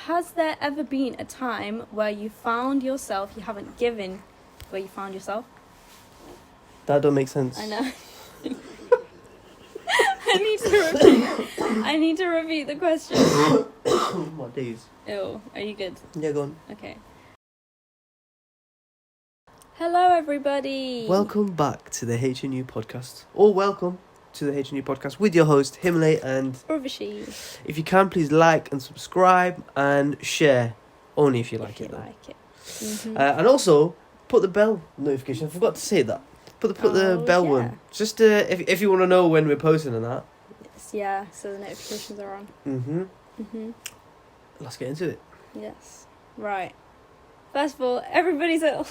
has there ever been a time where you found yourself, you haven't given, where you found yourself? That don't make sense. I know. I need to repeat the question. My days. Ew, are you good? Yeah, go on. Okay. Hello, everybody. Welcome back to the HNU podcast. Or welcome to the HNU podcast with your host, Himlay. And Urvashi. if you can, please like and subscribe and share. Only if you like it, though. Mm-hmm. And also, put the bell notification. I forgot to say that. Put the bell one. Just if you want to know when we're posting and that. Yeah, so the notifications are on. Mm-hmm. Let's get into it. Yes. Right. First of all, everybody's ill.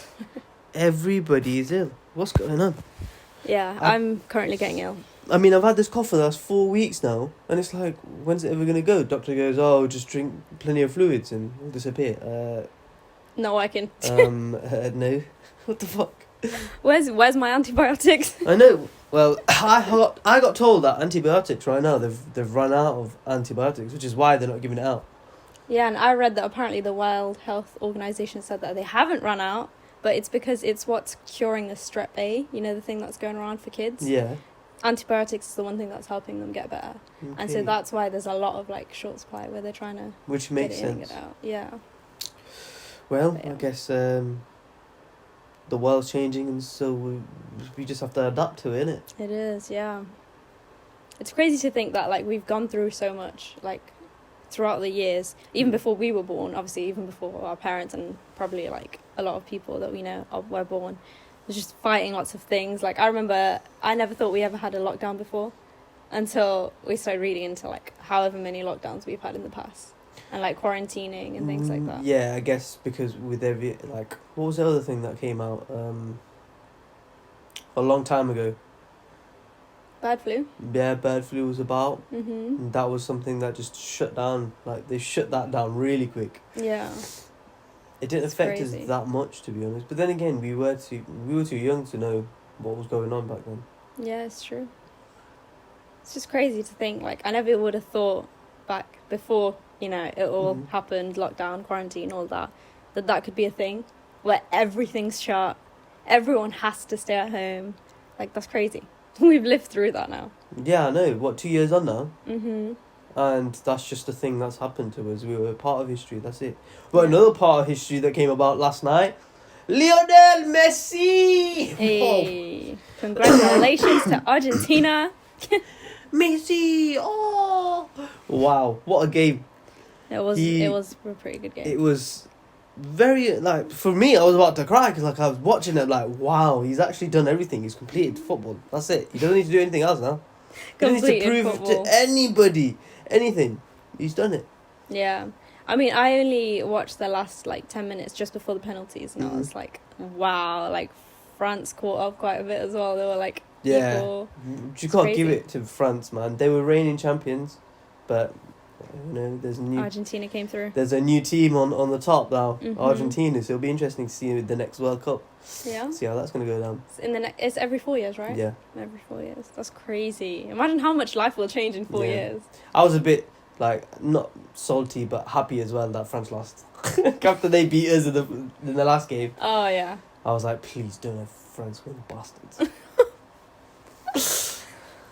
Everybody is ill. What's going on? Yeah, I'm currently getting ill. I mean, I've had this cough for the last 4 weeks now, and it's like, when's it ever going to go? Doctor goes, oh, just drink plenty of fluids and it'll disappear. Not working. No. What the fuck? Where's my antibiotics? I know. Well, I got told that antibiotics right now, they've run out of antibiotics, which is why they're not giving it out. Yeah, and I read that apparently the World Health Organization said that they haven't run out, but it's because it's what's curing the strep A, you know, the thing that's going around for kids. Yeah. Antibiotics is the one thing that's helping them get better. Okay. And so that's why there's a lot of like short supply where they're trying to which makes get it in sense. and get out. Yeah. Well, But yeah. I guess the world's changing, and so we just have to adapt to it, innit? It is, yeah. It's crazy to think that like we've gone through so much like throughout the years, even before we were born, obviously even before our parents and probably like a lot of people that we know were born. Was just fighting lots of things. Like I remember I never thought we ever had a lockdown before until we started reading into like however many lockdowns we've had in the past. And like quarantining and things like that. Yeah, I guess because with every, like, what was the other thing that came out a long time ago? Bird flu. Yeah, bird flu was about. Mm-hmm. And that was something that just shut down. Like, they shut that down really quick. Yeah. It didn't It's affect crazy. us that much, to be honest. But then again, we were too young to know what was going on back then. Yeah, it's true. It's just crazy to think, like, I never would have thought back before, you know, it all happened, lockdown, quarantine, all that could be a thing where everything's shut, everyone has to stay at home. Like, that's crazy. We've lived through that now. Yeah, I know. What, 2 years on now? Mm-hmm. And that's just a thing that's happened to us. We were a part of history, that's it. But Yeah. another part of history that came about last night, Lionel Messi! Hey, congratulations to Argentina. Messi! Oh! Wow, what a game. It was a pretty good game. It was very, like, for me, I was about to cry because, like, I was watching it, like, wow, he's actually done everything. He's completed football. That's it. He doesn't need to do anything else now. He doesn't need to prove football. to anybody anything. He's done it. Yeah. I mean, I only watched the last, like, 10 minutes just before the penalties, and I was like, wow, like, France caught up quite a bit as well. They were, like, Yeah. equal. You can't give crazy. it to France, man. They were reigning champions, but, you know, Argentina came through. there's a new team on the top now, Mhm. Argentina. So it'll be interesting to see the next World Cup. Yeah. See how that's gonna go down. It's every 4 years, right? Yeah. Every 4 years. That's crazy. Imagine how much life will change in 4 Yeah. years. I was a bit like not salty but happy as well that France lost. After they beat us in the last game, Oh, yeah. I was like, please don't have France win, bastards.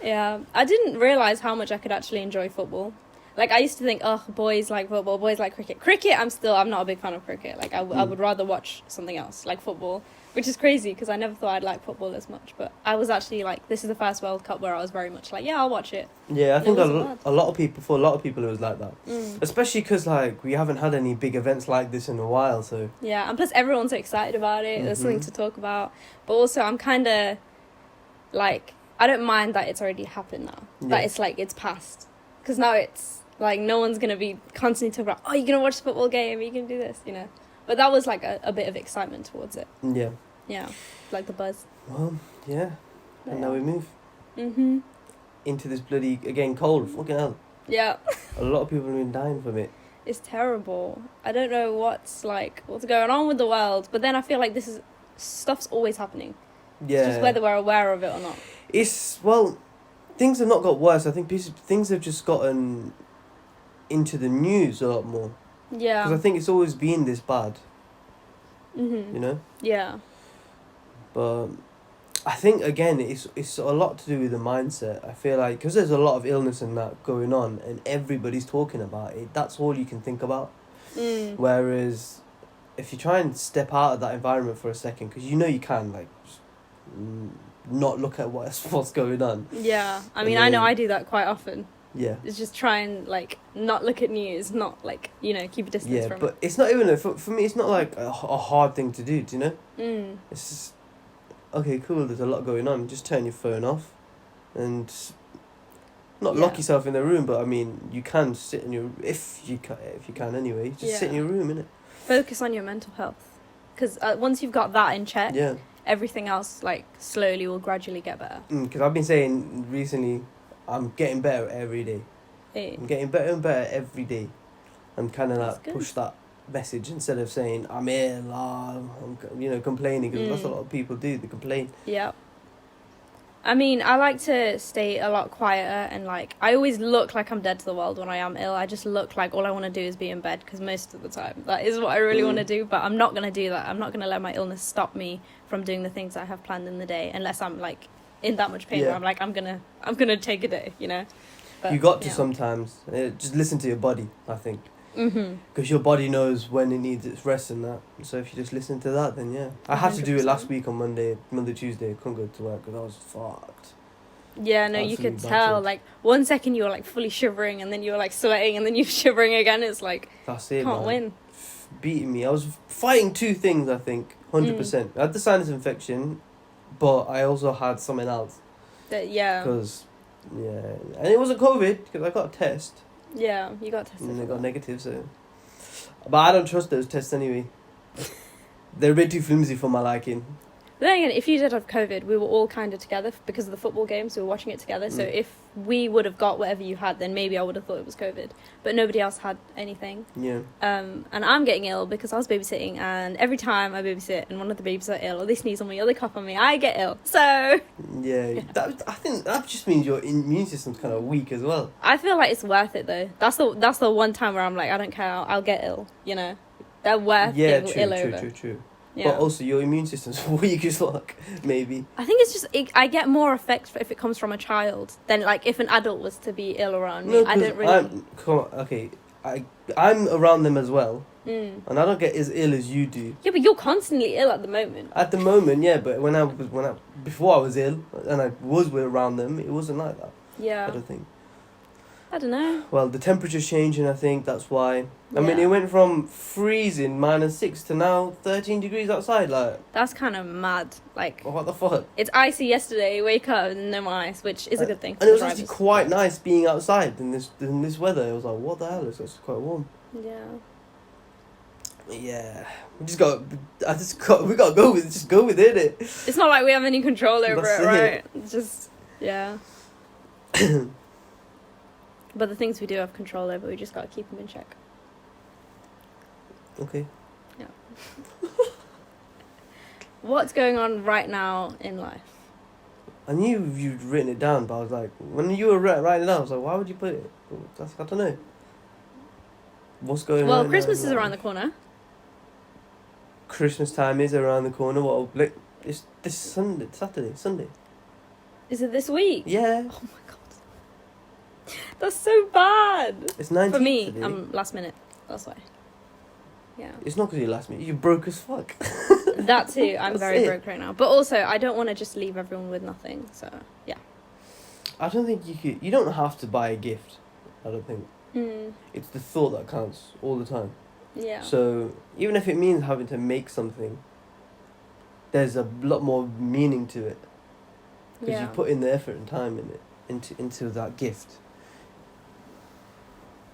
Yeah. I didn't realise how much I could actually enjoy football. Like, I used to think, oh, boys like football, boys like cricket. Cricket, I'm not a big fan of cricket. Like, I would rather watch something else, like football, which is crazy because I never thought I'd like football as much. But I was actually, like, this is the first World Cup where I was very much like, yeah, I'll watch it. Yeah, I And think it wasn't bad. a lot of people, for a lot of people, it was like that. Mm. Especially because, like, we haven't had any big events like this in a while, so... Yeah, and plus everyone's so excited about it. There's something to talk about. But also, I'm kind of, like, I don't mind that it's already happened now. Yeah. That it's, like, it's past. Because now it's, like, no one's going to be constantly talking about, oh, you're going to watch the football game, you can do this, you know. But that was, like, a bit of excitement towards it. Yeah. Yeah, like the buzz. Well, yeah. But And now we move Mm-hmm. into this bloody, again, cold. Fucking hell. Yeah. A lot of people have been dying from it. It's terrible. I don't know what's going on with the world. But then I feel like stuff's always happening. Yeah. It's just whether we're aware of it or not. Well, things have not got worse. I think things have just gotten into the news a lot more. Yeah. Because I think it's always been this bad, Mhm. you know? Yeah. But I think, again, it's a lot to do with the mindset. I feel like, because there's a lot of illness and that going on, and everybody's talking about it, that's all you can think about. Whereas, if you try and step out of that environment for a second, because you know you can, like, just, not look at what's going on. Yeah. I And mean, I know then- I do that quite often. Yeah. It's just try and, like, not look at news, not, like, you know, keep a distance Yeah, from but it's not even, for me, it's not like a hard thing to do, do you know? it. It's just, okay, cool, there's a lot going on, just turn your phone off and not lock Yeah. yourself in the room, but I mean, you can sit in your, if you can anyway, just sit in Yeah. your room, innit? Focus on your mental health. Because once you've got that in check, Yeah. everything else, like, slowly will gradually get better. Because I've been saying recently, I'm getting better every day. Eh. I'm getting better and better every day. I'm kind of That's like good. push that message instead of saying I'm ill, I'm complaining, because that's a lot of people do. They complain. Yeah. I mean, I like to stay a lot quieter, and, like, I always look like I'm dead to the world when I am ill. I just look like all I want to do is be in bed, because most of the time that is what I really want to do, but I'm not going to do that. I'm not going to let my illness stop me from doing the things I have planned in the day, unless I'm, like, in that much pain where I'm like, I'm gonna take a day, you know? But, You got to yeah. sometimes just listen to your body, I think. Mhm. Because your body knows when it needs its rest and that. So if you just listen to that, then yeah. I had to do it 100%. last week on Monday, Tuesday. I couldn't go to work because I was fucked. Yeah, no, you could Absolutely tell. battered. Like, 1 second you were, like, fully shivering, and then you were, like, sweating, and then you're shivering again. It's like, That's it, can't man. win. Beating me. I was fighting two things, I think. 100%. I had the sinus infection, but I also had something else. Yeah. Because, yeah. And it wasn't COVID, because I got a test. Yeah, you got tested. And for they got that. negative, so. But I don't trust those tests anyway. They're a bit too flimsy for my liking. But then again, if you did have COVID, we were all kind of together because of the football games. We were watching it together. So if we would have got whatever you had, then maybe I would have thought it was COVID. But nobody else had anything. Yeah. And I'm getting ill because I was babysitting, and every time I babysit and one of the babies are ill, or they sneeze on me, or they cough on me, I get ill. So Yeah. I think that just means your immune system's kind of weak as well. I feel like it's worth it though. That's the one time where I'm like, I don't care, I'll get ill. You know, they're worth Yeah, getting ill over. true. Yeah. But also, your immune system's weak as fuck, maybe. I think it's just I get more effect if it comes from a child than like if an adult was to be ill around me. I don't really. I'm around them as well, Mm. and I don't get as ill as you do. Yeah, but you're constantly ill at the moment. At the moment, yeah, but before I was ill and I was around them, it wasn't like that. Yeah. I don't think. I don't know. Well, the temperature's changing, I think, that's why. I mean, Yeah. it went from freezing, -6, to now 13 degrees outside, like, That's kind of mad. Like, what the fuck? it's icy yesterday, wake up and no more ice, which is a good thing for And it was drivers. actually quite nice being outside in this weather. It was like, what the hell? It's actually quite warm. Yeah. Yeah, we gotta go with it. It's not like we have any control over That's it, it. right? It's just, yeah. But the things we do have control over, we just gotta keep them in check. Okay. Yeah. What's going on right now in life? I knew you'd written it down, but I was like, when you were writing it down, I was like, why would you put it? I don't know. What's going on? Well, Christmas is around the corner. Christmas time is around the corner. It's this Sunday. Is it this week? Yeah. Oh my god. That's so bad. It's 19th For me, today. I'm last minute. That's why. Yeah. It's not because you're last minute. You're broke as fuck. That too. I'm That's very it. broke right now. But also, I don't want to just leave everyone with nothing. So, yeah. I don't think you could. You don't have to buy a gift. I don't think. Mm, It's the thought that counts all the time. yeah. So even if it means having to make something, there's a lot more meaning to it because Yeah. you put in the effort and time in it into that gift.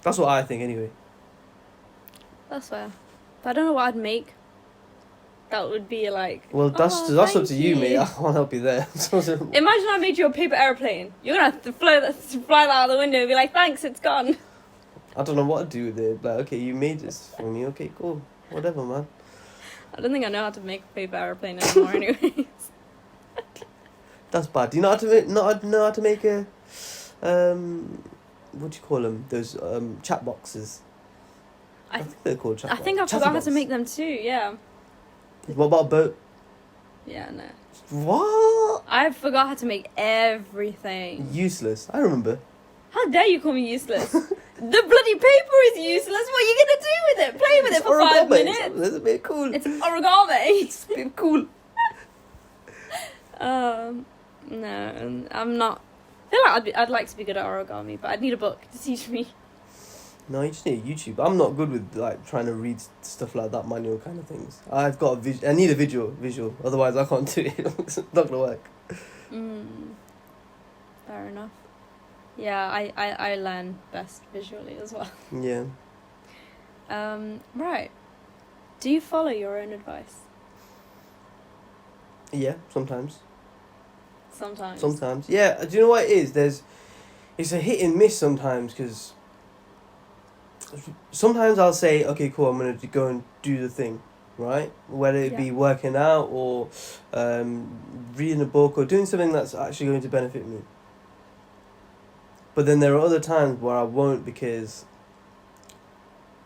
That's what I think, anyway. That's fair. But I don't know what I'd make. That would be like. Well, that's "Oh, up thank to you, mate. I can't help you there. Imagine I made you a paper airplane. You're gonna have to fly that out the window and be like, thanks, it's gone. I don't know what to do with it. Like, okay, you made this for me. Okay, cool. Whatever, man. I don't think I know how to make a paper airplane anymore, anyways. That's bad. Do you know how to make a what do you call them? Those chat boxes. I think they're called I think I forgot how to make them too. Yeah. What about a boat? Yeah, no. What? I forgot how to make everything. Useless. I remember. How dare you call me useless? The bloody paper is useless. What are you gonna do with it? Play with it for 5 minutes. That's a bit cool. It's origami. It's a bit cool. No, I'm not. I feel like I'd like to be good at origami, but I'd need a book to teach me. No, you just need YouTube. I'm not good with like trying to read stuff like that, manual kind of things. I've got I need a visual. Otherwise, I can't do it. It's not gonna work. Fair enough. Yeah, I learn best visually as well. Yeah. Right. Do you follow your own advice? Yeah, sometimes. Sometimes. Yeah, do you know what it is? It's a hit and miss sometimes, because sometimes I'll say, okay, cool, I'm going to go and do the thing, right? Whether it be working out or reading a book or doing something that's actually going to benefit me. But then there are other times where I won't, because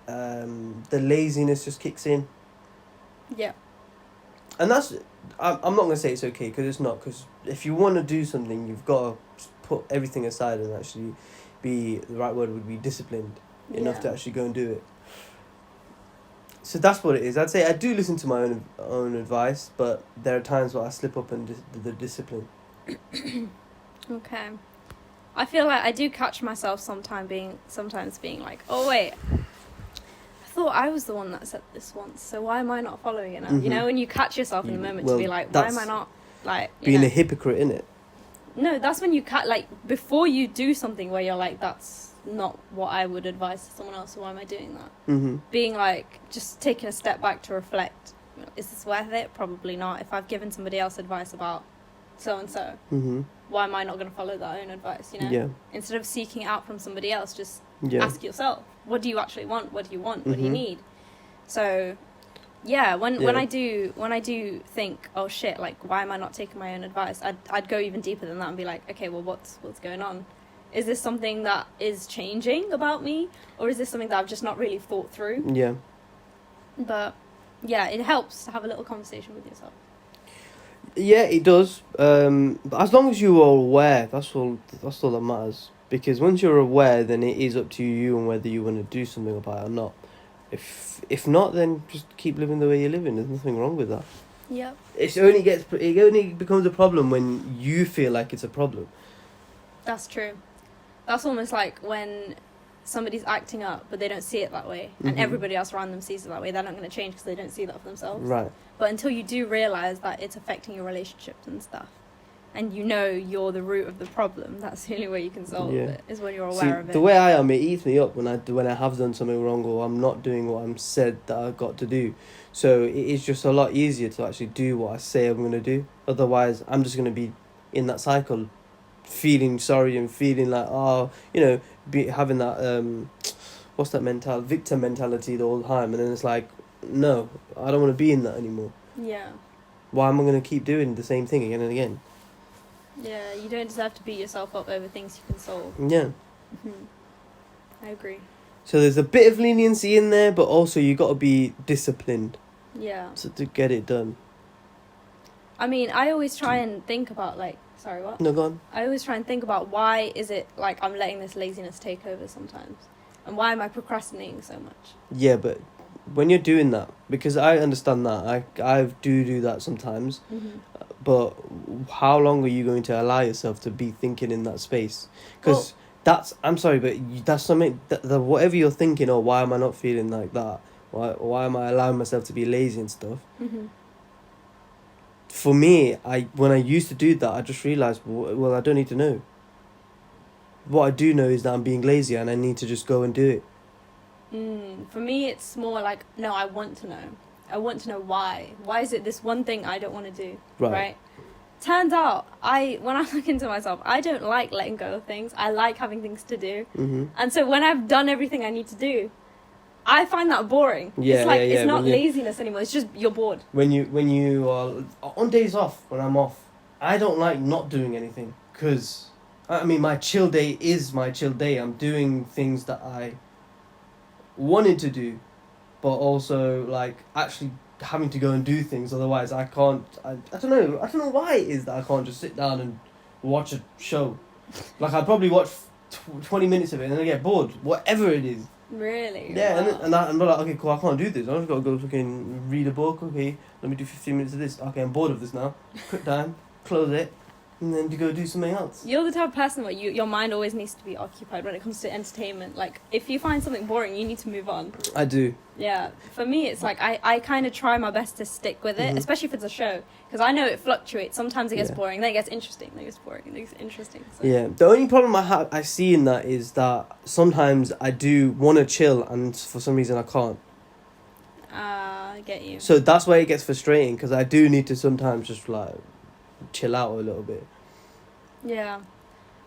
the laziness just kicks in. Yeah. And that's, I'm not going to say it's okay, because it's not. Because if you want to do something, you've got to put everything aside and actually the right word would be disciplined enough to actually go and do it. So that's what it is. I'd say I do listen to my own advice, but there are times where I slip up and the discipline. Okay. I feel like I do catch myself sometimes being like, oh wait, I thought I was the one that said this once, so why am I not following it now? Mm-hmm. You know, when you catch yourself in the moment to be like, why am I not like being a hypocrite, innit? No, that's when you like before you do something where you're like, that's not what I would advise to someone else, so why am I doing that? Mm-hmm. Being like, just taking a step back to reflect, is this worth it? Probably not. If I've given somebody else advice about so and so, why am I not going to follow that own advice? You know, instead of seeking it out from somebody else, just ask yourself, what do you actually want? What do you want? What do you need? So yeah, when I do think, oh shit, like why am I not taking my own advice, I'd go even deeper than that and be like, okay, well what's going on? Is this something that is changing about me, or is this something that I've just not really thought through? Yeah. But yeah, it helps to have a little conversation with yourself. Yeah, it does. But as long as you are aware, that's all that matters. Because once you're aware, then it is up to you and whether you want to do something about it or not. If not, then just keep living the way you're living. There's nothing wrong with that. Yep. It only becomes a problem when you feel like it's a problem. That's true. That's almost like when somebody's acting up, but they don't see it that way, and everybody else around them sees it that way. They're not going to change because they don't see that for themselves. Right. But until you do realise that it's affecting your relationships and stuff, and you know you're the root of the problem, that's the only way you can solve it, is when you're aware of it. The way I am, it eats me up when I have done something wrong, or I'm not doing what I'm said that I've got to do. So it is just a lot easier to actually do what I say I'm going to do. Otherwise, I'm just going to be in that cycle, feeling sorry and feeling like, having that, what's that victim mentality the whole time. And then it's like, no, I don't want to be in that anymore. Yeah. Why am I going to keep doing the same thing again and again? Yeah, you don't deserve to beat yourself up over things you can solve. Yeah. I agree. So there's a bit of leniency in there, but also you got to be disciplined. Yeah. To get it done. I mean, I always try and think about sorry, what? No, go on. I always try and think about why is it like I'm letting this laziness take over sometimes, and why am I procrastinating so much? Yeah, but when you're doing that, because I understand that, I do that sometimes. But how long are you going to allow yourself to be thinking in that space? Because I'm sorry, but that's something that whatever you're thinking, or why am I not feeling like that? Why am I allowing myself to be lazy and stuff? For me, when I used to do that, I just realised, well, I don't need to know. What I do know is that I'm being lazy and I need to just go and do it. For me, it's more like, no, I want to know. I want to know why. Why is it this one thing I don't want to do? Right? Turns out, when I look into myself, I don't like letting go of things. I like having things to do. And so when I've done everything I need to do, I find that boring. Yeah, it's not laziness anymore. It's just you're bored. When you are on days off, when I'm off, I don't like not doing anything, because I mean my chill day is my chill day. I'm doing things that I wanted to do, but also like actually having to go and do things. Otherwise, I can't. I don't know. I don't know why it is that I can't just sit down and watch a show. Like I'd probably watch 20 minutes of it and then I get bored. Whatever it is. Really? Yeah, Wow. and I'm like, okay, cool. I can't do this. I just gotta go fucking read a book. Okay, let me do 15 minutes of this. Okay, I'm bored of this now. Put down, close it, and then to go do something else. You're the type of person where your mind always needs to be occupied when it comes to entertainment. Like, if you find something boring, you need to move on. I do. Yeah, for me, it's like I kind of try my best to stick with it, Mhm. especially if it's a show, because I know it fluctuates. Sometimes it gets Yeah. boring, then it gets interesting, then it gets boring, then it gets interesting. So. Yeah. The only problem I see in that is that sometimes I do want to chill, and for some reason I can't. I get you. So that's where it gets frustrating because I do need to sometimes just like chill out a little bit. Yeah.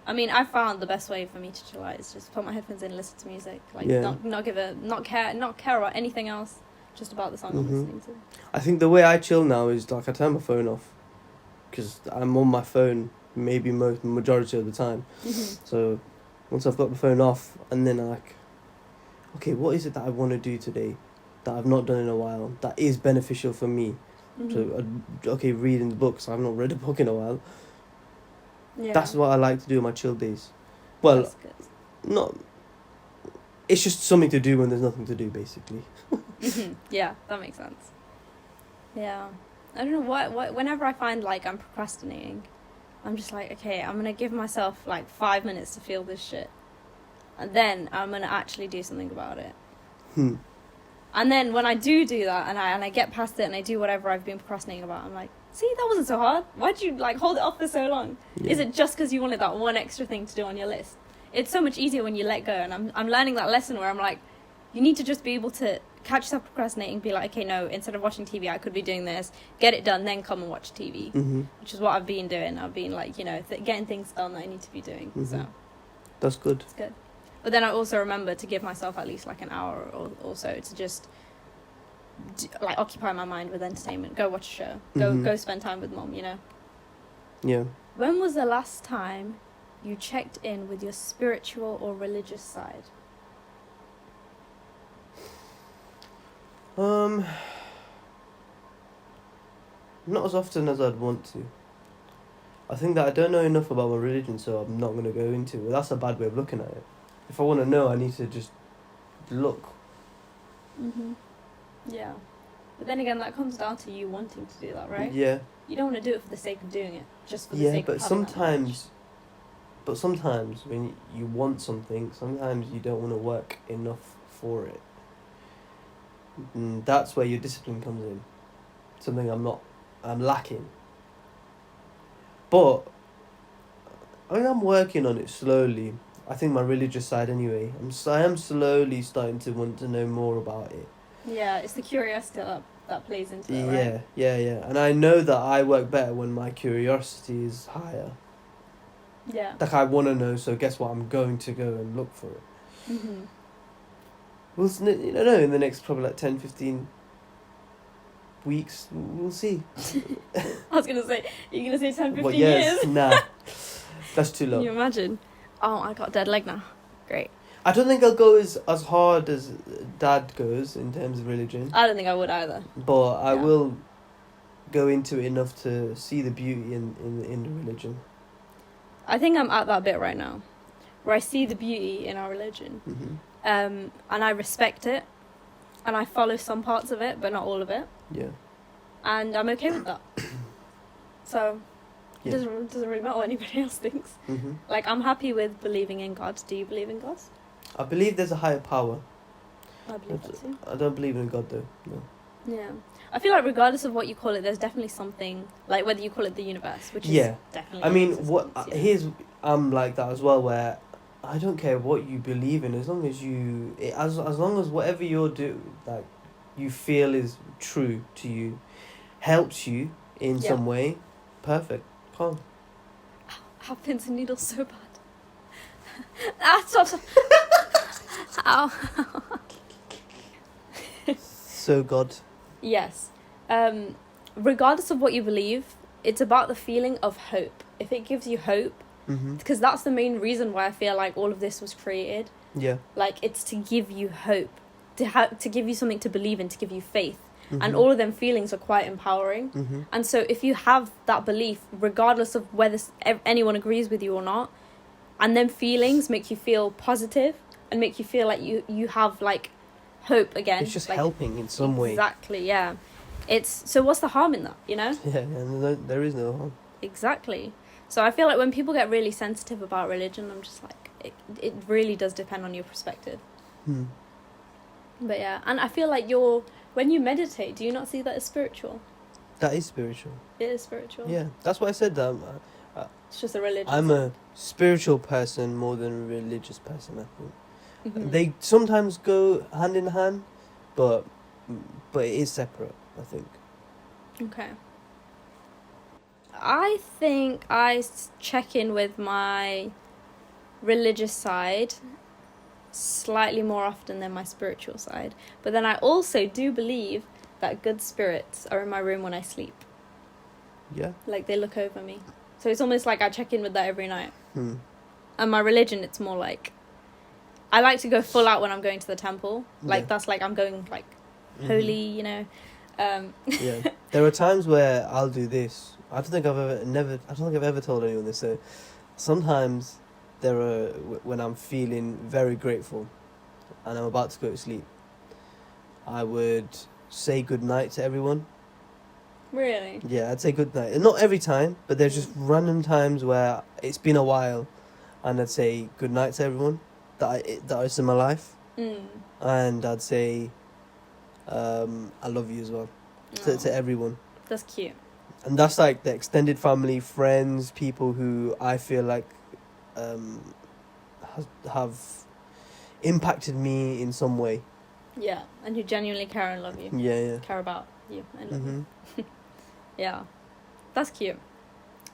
I mean, I found the best way for me to chill out is just put my headphones in and listen to music. Like, Yeah. not care about anything else, just about the song I'm Mhm. listening to. I think the way I chill now is like I turn my phone off because I'm on my phone maybe majority of the time. So once I've got the phone off and then I'm like, okay, what is it that I want to do today that I've not done in a while that is beneficial for me? So, okay, reading the books. I've not read a book in a while. Yeah. That's what I like to do on my chill days. Well, That's good. not... It's just something to do when there's nothing to do, basically. Yeah, that makes sense. Yeah. I don't know what whenever I find like I'm procrastinating, I'm just like, okay, I'm gonna give myself like 5 minutes to feel this shit. And then I'm gonna actually do something about it. And then when I do that and I get past it and I do whatever I've been procrastinating about, I'm like, see, that wasn't so hard. Why'd you like hold it off for so long? Yeah. Is it just because you wanted that one extra thing to do on your list? It's so much easier when you let go, and I'm learning that lesson where I'm like, you need to just be able to catch yourself procrastinating, be like, okay, no, instead of watching TV, I could be doing this, get it done, then come and watch TV, which is what I've been doing. I've been like, you know, getting things done that I need to be doing. So That's good. it's good. But then I also remember to give myself at least like an hour or so to just like occupy my mind with entertainment. Go watch a show. Go spend time with mom. You know. Yeah. When was the last time you checked in with your spiritual or religious side? Not as often as I'd want to. I think that I don't know enough about my religion, so I'm not going to go into it. That's a bad way of looking at it. If I want to know, I need to just look. Yeah. But then again, that comes down to you wanting to do that, right? Yeah. You don't want to do it for the sake of doing it, just for the Yeah, sake but of having that knowledge. sometimes when you want something, sometimes you don't want to work enough for it. And that's where your discipline comes in. Something I'm lacking. But I mean, I'm working on it slowly. I think my religious side anyway. I am slowly starting to want to know more about it. Yeah, it's the curiosity that plays into it, right? Yeah. And I know that I work better when my curiosity is higher. Yeah. Like I want to know, so guess what? I'm going to go and look for it. We'll know in the next probably like 10, 15 weeks. We'll see. I was gonna say, you're gonna say 10, 15 Yes, years. nah, that's too Can low. you imagine? Oh, I got a dead leg now. Great. I don't think I'll go as hard as Dad goes in terms of religion, I don't think I would either. but I Yeah. will go into it enough to see the beauty in the religion. I think I'm at that bit right now, where I see the beauty in our religion, and I respect it, and I follow some parts of it, but not all of it, Yeah. and I'm okay with that. So it Yeah. doesn't really matter what anybody else thinks. Like, I'm happy with believing in God. Do you believe in God? I believe there's a higher power. I believe that too. I don't believe in God though. No. Yeah. I feel like regardless of what you call it, there's definitely something, like whether you call it the universe, which Yeah. is definitely I mean, existence, yeah. I'm like that as well, where I don't care what you believe in, as long as as long as whatever you're like you feel is true to you, helps you in Yeah. some way, perfect, calm. I have pins and needles so bad. Stop. Ow. So God. Yes. Regardless of what you believe, it's about the feeling of hope. If it gives you hope, because that's the main reason why I feel like all of this was created. Yeah. Like, it's to give you hope. to give you something to believe in, to give you faith. Mm-hmm. And all of them feelings are quite empowering. Mm-hmm. And so if you have that belief, regardless of whether anyone agrees with you or not, and then feelings make you feel positive and make you feel like you have like hope again. It's just like, helping in some way. Exactly, yeah. So what's the harm in that, you know? Yeah, and there is no harm. Exactly. So I feel like when people get really sensitive about religion, I'm just like, it really does depend on your perspective. But yeah, and I feel like when you meditate, do you not see that as spiritual? That is spiritual. It is spiritual. Yeah, that's why I said that. It's just a religion. I'm a spiritual person more than a religious person, I think. Mm-hmm. They sometimes go hand in hand, but it is separate, I think. Okay. I think I check in with my religious side slightly more often than my spiritual side. But then I also do believe that good spirits are in my room when I sleep. Yeah. Like, they look over me. So it's almost like I check in with that every night. Hmm. And my religion, it's more like, I like to go full out when I'm going to the temple. Like, Yeah. that's like I'm going, like, holy, you know. Yeah. There are times where I'll do this. I don't think I've ever told anyone this. So sometimes there are when I'm feeling very grateful and I'm about to go to sleep, I would say good night to everyone. Really? Yeah, I'd say good night. Not every time, but there's just random times where it's been a while, and I'd say good night to everyone that is in my life, and I'd say I love you as well to everyone. That's cute. And that's like the extended family, friends, people who I feel like have impacted me in some way. Yeah, and who genuinely care and love you. Yeah. Care about you and love Mm-hmm. you. Yeah, that's cute.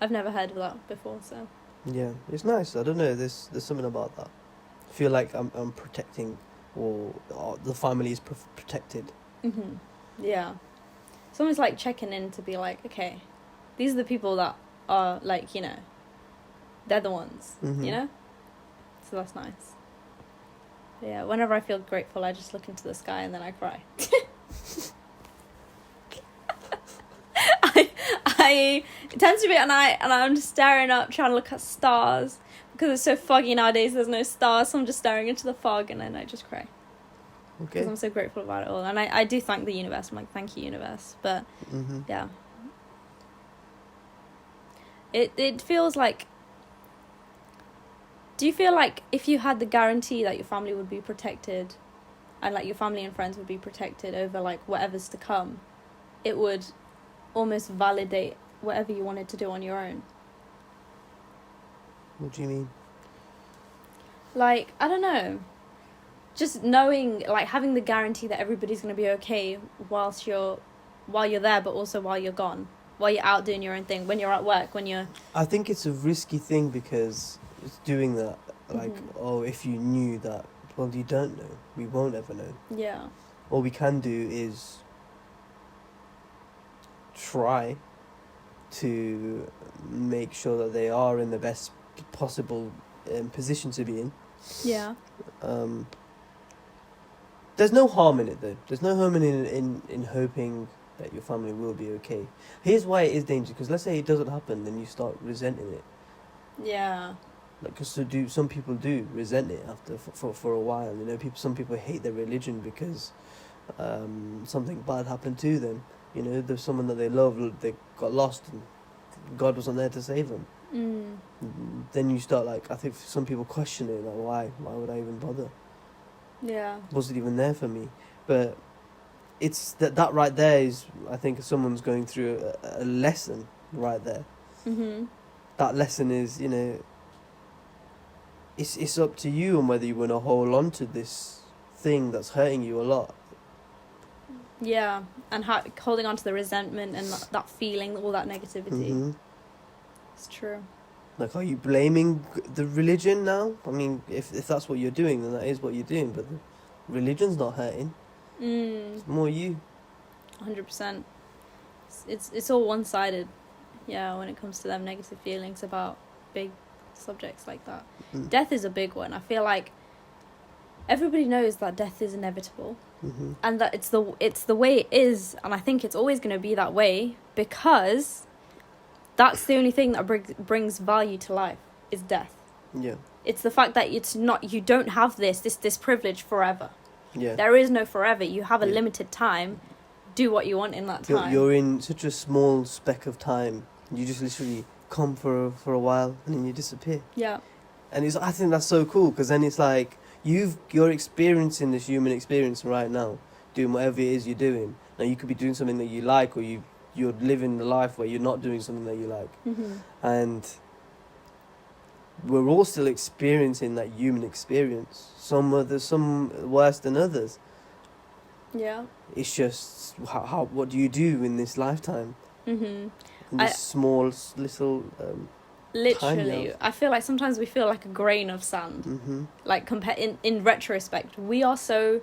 I've never heard of that before, so. Yeah, it's nice. I don't know. There's something about that. I feel like I'm protecting, or the family is protected. Mhm. Yeah, it's almost like checking in to be like, okay, these are the people that are like, you know, they're the ones, Mm-hmm. you know. So that's nice. Yeah, whenever I feel grateful, I just look into the sky and then I cry. It tends to be at night and I'm just staring up trying to look at stars because it's so foggy nowadays, there's no stars, so I'm just staring into the fog and then I just cry Okay. because I'm so grateful about it all. And I do thank the universe. I'm like, thank you, universe. But Mm-hmm. yeah, it feels like, do you feel like if you had the guarantee that your family would be protected and like your family and friends would be protected over like whatever's to come, it would almost validate whatever you wanted to do on your own? What do you mean? Like, I don't know, just knowing, like having the guarantee that everybody's going to be okay while you're there, but also while you're gone, while you're out doing your own thing, when you're at work, when you're... I think it's a risky thing because it's doing that, like, Mhm. if you knew that, well, you don't know. We won't ever know. Yeah. All we can do is try to make sure that they are in the best possible position to be in. Yeah. There's no harm in it though. There's no harm in hoping that your family will be okay. Here's why it is dangerous, because let's say it doesn't happen, then you start resenting it. Yeah. Like, cause some people do resent it after for a while. You know, some people hate their religion because something bad happened to them. You know, there's someone that they love, they got lost, and God wasn't there to save them. Then you start, like, I think some people question it, like, why would I even bother? Yeah. Was it even there for me? But it's that right there is, I think, someone's going through a lesson right there. Mhm. That lesson is, you know, it's up to you on whether you want to hold on to this thing that's hurting you a lot. Yeah, and holding on to the resentment and that feeling, all that negativity. Mm-hmm. It's true. Like, are you blaming the religion now? I mean, if that's what you're doing, then that is what you're doing. But the religion's not hurting. It's more you. 100%. It's all one-sided. Yeah, when it comes to them negative feelings about big subjects like that. Death is a big one. I feel like everybody knows that death is inevitable. Mm-hmm. And that it's the way it is, and I think it's always going to be that way, because that's the only thing that brings value to life, is death. Yeah. It's the fact that you don't have this privilege forever. Yeah. There is no forever. You have a Yeah. limited time. Do what you want in that time. You're in such a small speck of time. You just literally come for a while and then you disappear. Yeah. And I think that's so cool, because then it's like you're experiencing this human experience right now, doing whatever it is you're doing. Now you could be doing something that you like, or you're living the life where you're not doing something that you like. Mm-hmm. And we're all still experiencing that human experience. Some worse than others. Yeah. It's just what do you do in this lifetime? Mm-hmm. In this small little Literally, I feel like sometimes we feel like a grain of sand. Mm-hmm. Like in retrospect, we are so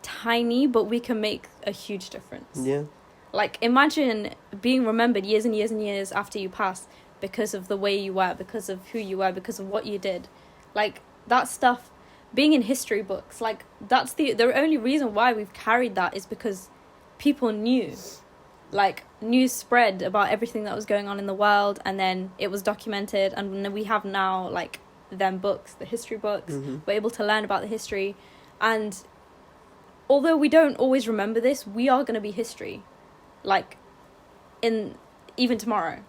tiny, but we can make a huge difference. Yeah. Like, imagine being remembered years and years and years after you pass because of the way you were, because of who you were, because of what you did. Like, that stuff, being in history books, like, that's the only reason why we've carried that is because people knew. Like, news spread about everything that was going on in the world, and then it was documented, and we have now, like, them books, the history books. Mm-hmm. We're able to learn about the history, and although we don't always remember this, we are going to be history. Like, even tomorrow.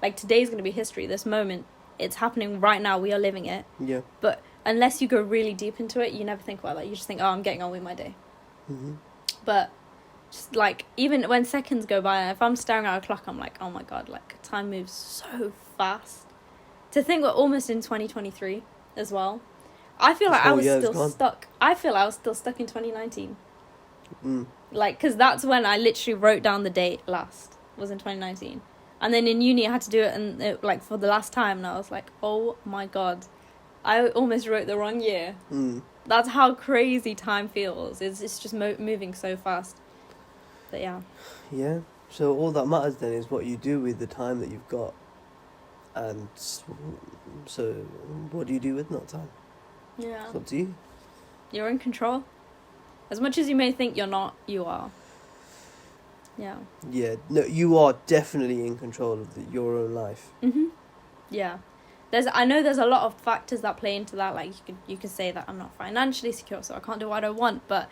Like, today's going to be history. This moment, it's happening right now. We are living it. Yeah. But unless you go really deep into it, you never think about that. You just think, oh, I'm getting on with my day. Mm-hmm. But just, like, even when seconds go by, if I'm staring at a clock, I'm like, oh my God, like, time moves so fast. To think we're almost in 2023 as well. I feel like I was still stuck. I feel I was still stuck in 2019. Mm. Like, because that's when I literally wrote down the date last, was in 2019. And then in uni, I had to do it, and like, for the last time, and I was like, oh my God, I almost wrote the wrong year. Mm. That's how crazy time feels. It's just moving so fast. But yeah. Yeah. So all that matters then is what you do with the time that you've got. And so what do you do with that time? Yeah. It's up to you. You're in control. As much as you may think you're not, you are. Yeah. Yeah. No, you are definitely in control of your own life. Mhm. Yeah. I know there's a lot of factors that play into that. Like, you could say that I'm not financially secure, so I can't do what I want. But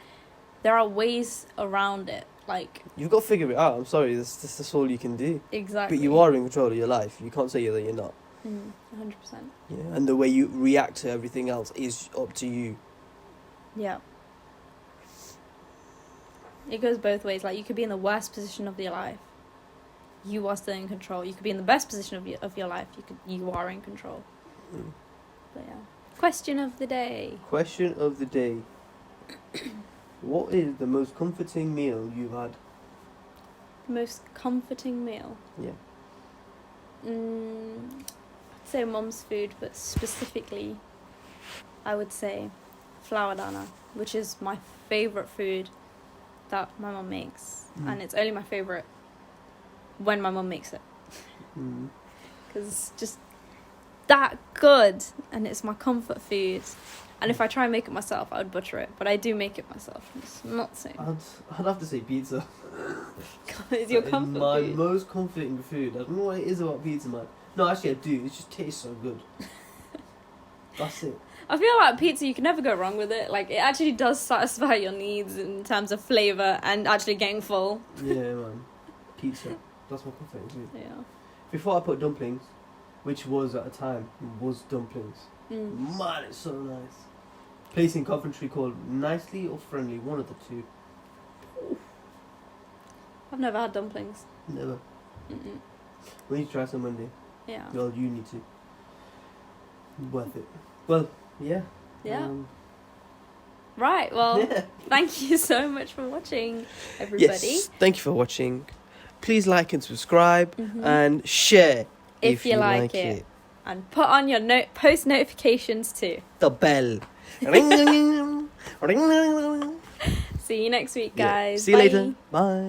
there are ways around it. Like, You've got to figure it out. I'm sorry, that's all you can do. exactly. But you are in control of your life. You can't say that you're not. 100%. Yeah. And the way you react to everything else is up to you. Yeah. It goes both ways. Like, you could be in the worst position of your life. You are still in control. You could be in the best position of your life. You are in control. Mm. But yeah. Question of the day. Question of the day. What is the most comforting meal you've had? Most comforting meal? Yeah. I'd say mum's food, but specifically, I would say flour dana, which is my favourite food that my mum makes. Mm. And it's only my favourite when my mum makes it. Mm. Because it's just that good, and it's my comfort food. And if I try and make it myself, I would butcher it. But I do make it myself. It's not so. I'd have to say pizza. It's your comfort my food. most comforting food. I don't know what it is about pizza, man. No, actually I do. It just tastes so good. That's it. I feel like pizza, you can never go wrong with it. Like, it actually does satisfy your needs in terms of flavour and actually getting full. Yeah, man. Pizza. That's my comforting food. Yeah. Before I put dumplings, which was at a time, was dumplings. Mm. Man, it's so nice. Place in Coventry called Nicely or Friendly, one of the two. I've never had dumplings. Never. Mm-mm. We need to try some Monday. Yeah. Well, you need to. Worth it. Well, yeah. Yeah. Right, well, yeah. thank you so much for watching, everybody. Yes, thank you for watching. Please like and subscribe Mhm. and share If you like it. And put on your post notifications too. The bell. Ring, ring, ring, ring, ring. See you next week, Yeah. guys. See you Bye. later. Bye.